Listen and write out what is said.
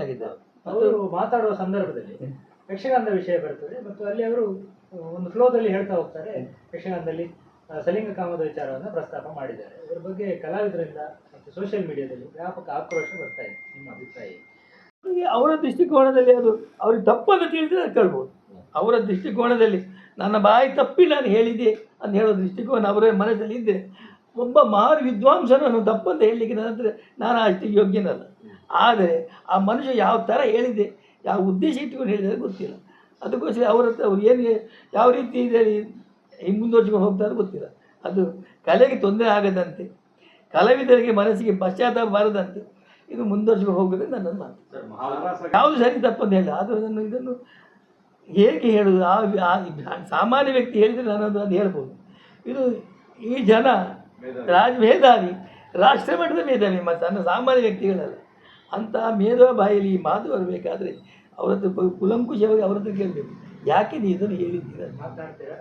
ಆಗಿದ್ದಾರೆ. ಅವರು ಮಾತಾಡುವ ಸಂದರ್ಭದಲ್ಲಿ ಯಕ್ಷಗಾನದ ವಿಷಯ ಬರ್ತದೆ ಮತ್ತು ಅಲ್ಲಿ ಅವರು ಒಂದು ಫ್ಲೋದಲ್ಲಿ ಹೇಳ್ತಾ ಹೋಗ್ತಾರೆ. ಯಕ್ಷಗಾನದಲ್ಲಿ ಸಲಿಂಗ ಕಾಮದ ವಿಚಾರವನ್ನು ಪ್ರಸ್ತಾಪ ಮಾಡಿದ್ದಾರೆ. ಇದರ ಬಗ್ಗೆ ಕಲಾವಿದರಿಂದ ಮತ್ತು ಸೋಷಿಯಲ್ ಮೀಡಿಯಾದಲ್ಲಿ ವ್ಯಾಪಕ ಆಕ್ರೋಶ ಬರ್ತಾ ಇದೆ. ನಿಮ್ಮ ಅಭಿಪ್ರಾಯ? ಅವರ ದೃಷ್ಟಿಕೋನದಲ್ಲಿ ಅದು ಅವ್ರಿಗೆ ತಪ್ಪನ್ನು ತಿಳಿದ್ರೆ ಕೇಳ್ಬೋದು. ಅವರ ದೃಷ್ಟಿಕೋನದಲ್ಲಿ ನನ್ನ ಬಾಯಿ ತಪ್ಪಿ ನಾನು ಹೇಳಿದೆ ಅಂತ ಹೇಳೋ ದೃಷ್ಟಿಕೋನ ಅವರ ಮನಸ್ಸಲ್ಲಿ ಇದ್ದರೆ, ಒಬ್ಬ ಮಹಾನ್ ವಿದ್ವಾಂಸನನ್ನು ತಪ್ಪಂತ ಹೇಳಲಿಕ್ಕೆ ನನ್ನ ಹತ್ರ ನಾನು ಅಷ್ಟು ಯೋಗ್ಯನಲ್ಲ. ಆದರೆ ಆ ಮನುಷ್ಯ ಯಾವ ಥರ ಹೇಳಿದೆ, ಯಾವ ಉದ್ದೇಶ ಇಟ್ಕೊಂಡು ಹೇಳಿದರೆ ಗೊತ್ತಿಲ್ಲ. ಅದಕ್ಕೋಸ್ಕರ ಅವ್ರ ಹತ್ರ ಅವ್ರು ಏನು ಯಾವ ರೀತಿ ಇದರಲ್ಲಿ ಮುಂದುವರ್ಸ್ಕೊಂಡು ಹೋಗ್ತಾರೆ ಗೊತ್ತಿಲ್ಲ. ಅದು ಕಲೆಗೆ ತೊಂದರೆ ಆಗದಂತೆ, ಕಲಾವಿದರಿಗೆ ಮನಸ್ಸಿಗೆ ಪಶ್ಚಾತ್ತಾಪ ಬಾರದಂತೆ ಇದು ಮುಂದುವರ್ಸ್ಕೊಂಡು ಹೋಗೋದೇ ನನ್ನ ಮಾತು. ಯಾವುದು ಸರಿ ತಪ್ಪಂತ ಹೇಳಿ, ಆದರೆ ಇದನ್ನು ಹೇಗೆ ಹೇಳೋದು? ಸಾಮಾನ್ಯ ವ್ಯಕ್ತಿ ಹೇಳಿದರೆ ನಾನು ಅದು ಹೇಳ್ಬೋದು. ಇದು ಈ ಜನ ಮೇಧಾವಿ, ರಾಷ್ಟ್ರ ಮಟ್ಟದ ಮೇಧಾವಿ, ಮತ್ತು ನನ್ನ ಸಾಮಾನ್ಯ ವ್ಯಕ್ತಿಗಳಲ್ಲ. ಅಂತಹ ಮೇಧಾವ ಬಾಯಲ್ಲಿ ಈ ಮಾತು ಬರಬೇಕಾದ್ರೆ ಅವರದ್ದು ಕುಲಂಕುಷವಾಗಿ ಅವರದ್ದು ಕೇಳಬೇಕು, ಯಾಕೆ ನೀವು ಇದನ್ನು ಹೇಳಿದ್ದೀರ ಮಾತನಾಡ್ತೀರಾ?